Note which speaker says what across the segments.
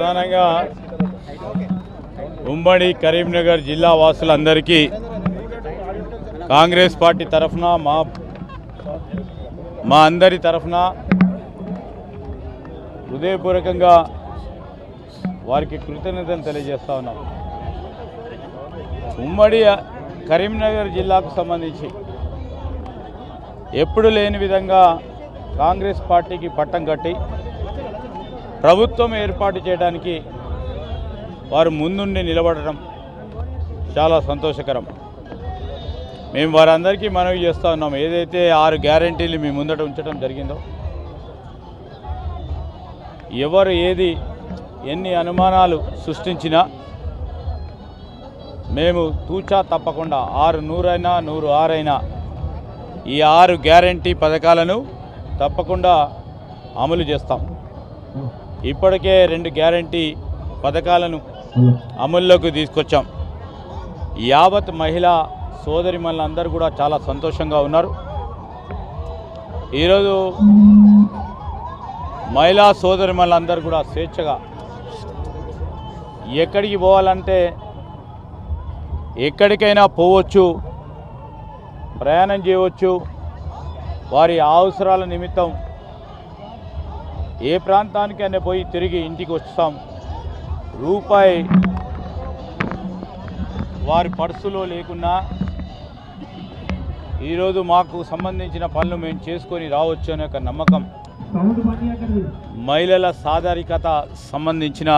Speaker 1: ప్రధానంగా ఉమ్మడి కరీంనగర్ జిల్లా వాసులందరికీ కాంగ్రెస్ పార్టీ తరఫున మా అందరి తరఫున హృదయపూర్వకంగా వారికి కృతజ్ఞతలు తెలియజేస్తా ఉన్నాం. ఉమ్మడి కరీంనగర్ జిల్లాకు సంబంధించి ఎప్పుడు లేని విధంగా కాంగ్రెస్ పార్టీకి పట్టం కట్టి ప్రభుత్వం ఏర్పాటు చేయడానికి వారు ముందుండి నిలబడడం చాలా సంతోషకరం. మేము వారందరికీ మనవి చేస్తూ ఉన్నాం. ఏదైతే 6 గ్యారంటీలు మీ ముందట ఉంచడం జరిగిందో, ఎవరు ఎన్ని అనుమానాలు సృష్టించినా మేము తూచా తప్పకుండా 100 అయినా 106 అయినా ఈ 6 గ్యారంటీ పథకాలను తప్పకుండా అమలు చేస్తాం. ఇప్పటికే 2 గ్యారంటీ పథకాలను అమల్లోకి తీసుకొచ్చాం. యావత్ మహిళా సోదరిమణులందరూ కూడా చాలా సంతోషంగా ఉన్నారు. ఈరోజు మహిళా సోదరిమణులందరూ కూడా స్వేచ్ఛగా ఎక్కడికి పోవాలంటే ఎక్కడికైనా పోవచ్చు, ప్రయాణం చేయవచ్చు. వారి అవసరాల నిమిత్తం ఏ ప్రాంతానికైనా పోయి తిరిగి ఇంటికి వస్తాం. రూపాయి వారి పర్సులో లేకున్నా ఈరోజు మాకు సంబంధించిన పనులు మేము చేసుకొని రావచ్చు అనే ఒక నమ్మకం, మహిళల సాధారికత సంబంధించిన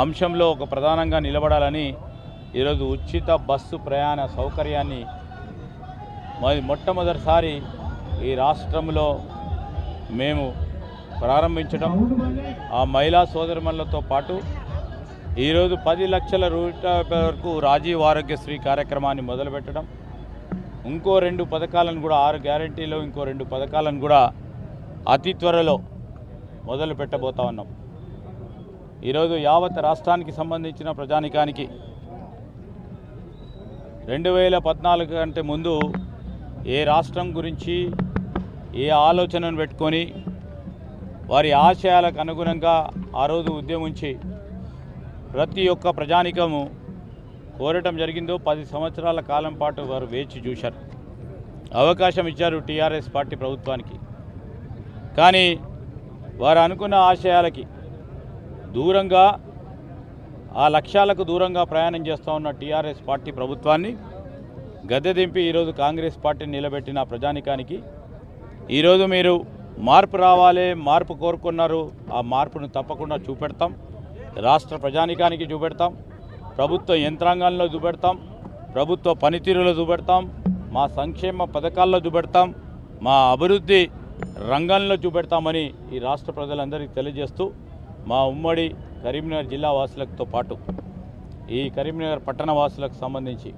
Speaker 1: అంశంలో ఒక ప్రధానంగా నిలబడాలని ఈరోజు ఉచిత బస్సు ప్రయాణ సౌకర్యాన్ని మొట్టమొదటిసారి ఈ రాష్ట్రంలో మేము ప్రారంభించడం, ఆ మహిళా సోదరిమణులతో పాటు ఈరోజు 10 లక్షల రూపాయల వరకు రాజీవ్ ఆరోగ్యశ్రీ కార్యక్రమాన్ని మొదలుపెట్టడం, ఇంకో 2 పథకాలను కూడా 6 గ్యారంటీలో ఇంకో 2 పథకాలను కూడా అతి త్వరలో మొదలు పెట్టబోతా ఉన్నాం. ఈరోజు యావత్ రాష్ట్రానికి సంబంధించిన ప్రజానికానికి 2014 కంటే ముందు ఏ రాష్ట్రం గురించి ఏ ఆలోచనను పెట్టుకొని వారి ఆశయాలకు అనుగుణంగా ఆ రోజు ఉద్యమించి ప్రతి ఒక్క ప్రజానికము కోరటం జరిగిందో 10 సంవత్సరాల కాలం పాటు వారు వేచి చూశారు. అవకాశం ఇచ్చారు టీఆర్ఎస్ పార్టీ ప్రభుత్వానికి. కానీ వారు అనుకున్న ఆశయాలకి దూరంగా, ఆ లక్ష్యాలకు దూరంగా ప్రయాణం చేస్తూ ఉన్న టీఆర్ఎస్ పార్టీ ప్రభుత్వాన్ని గద్దె దింపి ఈరోజు కాంగ్రెస్ పార్టీని నిలబెట్టిన ప్రజానికానికి ఈరోజు మీరు మార్పు రావాలి, మార్పు కోరుకున్నారు. ఆ మార్పును తప్పకుండా చూపెడతాం. రాష్ట్ర ప్రజానికానికి చూపెడతాం, ప్రభుత్వ యంత్రాంగాల్లో చూపెడతాం, ప్రభుత్వ పనితీరులో చూపెడతాం, మా సంక్షేమ పథకాల్లో చూపెడతాం, మా అభివృద్ధి రంగంలో చూపెడతామని ఈ రాష్ట్ర ప్రజలందరికీ తెలియజేస్తూ మా ఉమ్మడి కరీంనగర్ జిల్లా వాసులతో పాటు ఈ కరీంనగర్ పట్టణ వాసులకు సంబంధించి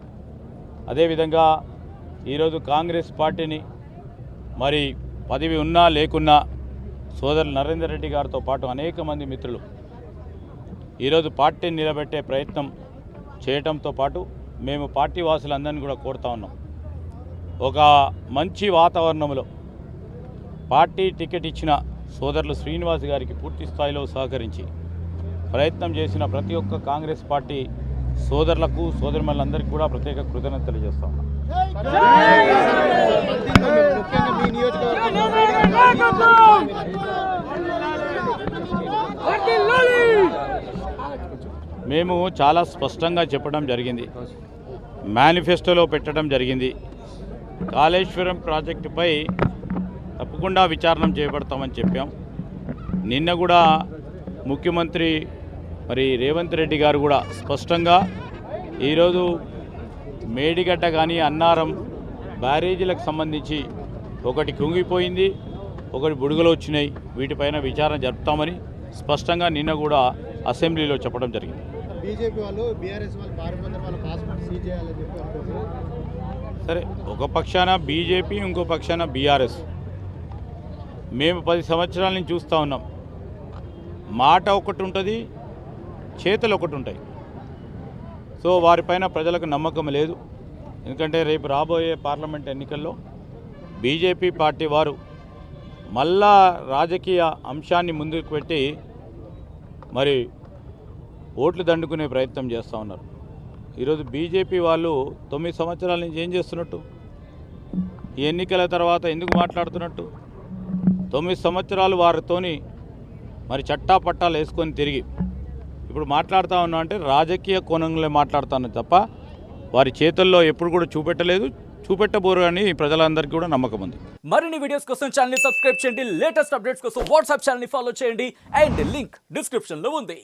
Speaker 1: అదేవిధంగా ఈరోజు కాంగ్రెస్ పార్టీని మరి పదవి ఉన్నా లేకున్నా సోదరులు నరేందర్ రెడ్డి గారితో పాటు అనేక మంది మిత్రులు ఈరోజు పార్టీని నిలబెట్టే ప్రయత్నం చేయటంతో పాటు మేము పార్టీ వాసులందరినీ కూడా కోరుతా ఉన్నాం. ఒక మంచి వాతావరణంలో పార్టీ టికెట్ ఇచ్చిన సోదరులు శ్రీనివాస్ గారికి పూర్తి స్థాయిలో సహకరించి ప్రయత్నం చేసిన ప్రతి ఒక్క కాంగ్రెస్ పార్టీ సోదరులకు సోదరిమణులందరికీ కూడా ప్రత్యేక కృతజ్ఞతలు తెలియజేస్తా ఉన్నాం. మేము చాలా స్పష్టంగా చెప్పడం జరిగింది, మేనిఫెస్టోలో పెట్టడం జరిగింది. కాళేశ్వరం ప్రాజెక్టుపై తప్పకుండా విచారణ చేపడతామని చెప్పాం. నిన్న కూడా ముఖ్యమంత్రి మరి రేవంత్ రెడ్డి గారు కూడా స్పష్టంగా ఈరోజు మేడిగడ్డ కానీ అన్నారం బ్యారేజీలకు సంబంధించి ఒకటి కుంగిపోయింది, ఒకటి బుడుగలు వచ్చినాయి, వీటిపైన విచారణ జరుపుతామని స్పష్టంగా నిన్న కూడా అసెంబ్లీలో చెప్పడం జరిగింది.
Speaker 2: బీజేపీ వాళ్ళు బీఆర్ఎస్ వాళ్ళు వాళ్ళ పాస్పోర్ట్ సీజ్ చేయాలని చెప్పి అనుకుంటున్నారు.
Speaker 1: సరే, ఒక పక్షాన బీజేపీ, ఇంకో పక్షాన బీఆర్ఎస్. మేము 10 సంవత్సరాల నుంచి చూస్తూ ఉన్నాం. మాట ఒకటి ఉంటుంది, చేతులు ఒకటి ఉంటాయి. సో వారిపైన ప్రజలకు నమ్మకం లేదు. ఎందుకంటే రేపు రాబోయే పార్లమెంట్ ఎన్నికల్లో బీజేపీ పార్టీ వారు మళ్ళా రాజకీయ అంశాన్ని ముందుకు పెట్టి మరి ఓట్లు దండుకునే ప్రయత్నం చేస్తూ ఉన్నారు. ఈరోజు బీజేపీ వాళ్ళు 9 సంవత్సరాల నుంచి ఏం చేస్తున్నట్టు, ఈ ఎన్నికల తర్వాత ఎందుకు మాట్లాడుతున్నట్టు? 9 సంవత్సరాలు వారితోని మరి చట్టా పట్టాలు వేసుకొని తిరిగి ఇప్పుడు మాట్లాడుతూ ఉన్నా అంటే రాజకీయ కోణంలో మాట్లాడుతాను తప్ప వారి చేతుల్లో ఎప్పుడు కూడా చూపెట్టలేదు, చూపెట్టబోరు అని ప్రజలందరికీ కూడా నమ్మకం ఉంది.
Speaker 3: మరిన్ని వీడియోస్ కోసం ఛానల్ ని సబ్స్క్రైబ్ చేయండి, లేటెస్ట్ అప్డేట్స్ కోసం వాట్సాప్ ఛానల్ ని ఫాలో చేయండి అండ్ లింక్ డిస్క్రిప్షన్ లో ఉంది.